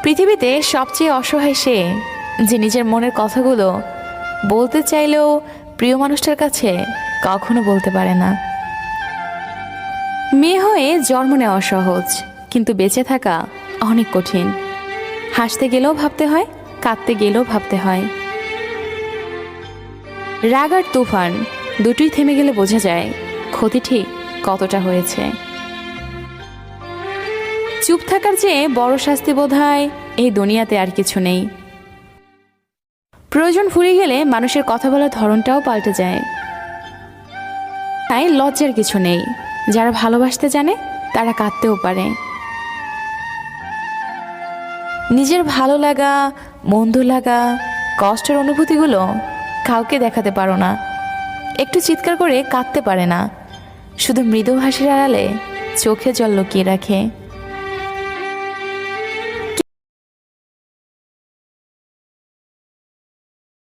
পৃথিবীতে সবচেয়ে অসহায় সে, যে নিজের মনের কথাগুলো বলতে চাইলেও প্রিয় মানুষটার কাছে কখনো বলতে পারে না। মেয়ে হয়ে জন্ম নেওয়া সহজ, কিন্তু বেঁচে থাকা অনেক কঠিন। হাসতে গেলেও ভাবতে হয়, কাঁদতে গেলেও ভাবতে হয়। রাগ আর তুফান দুটোই থেমে গেলে বোঝা যায় ক্ষতি ঠিক কতটা হয়েছে। চুপ থাকার চেয়ে বড় শাস্তি বোধহয় এই দুনিয়াতে আর কিছু নেই। প্রয়োজন ফুরিয়ে গেলে মানুষের কথা বলার ধরনটাও পাল্টে যায়। তাই লজ্জার কিছু নেই। যারা ভালোবাসতে জানে তারা কাঁদতেও পারে। নিজের ভালো লাগা, মন্দ লাগা, কষ্টের অনুভূতিগুলো কাউকে দেখাতে পারো না। একটু চিৎকার করে কাঁদতে পারে না, শুধু মৃদু হাসির আড়ালে চোখে জল লুকিয়ে রাখে।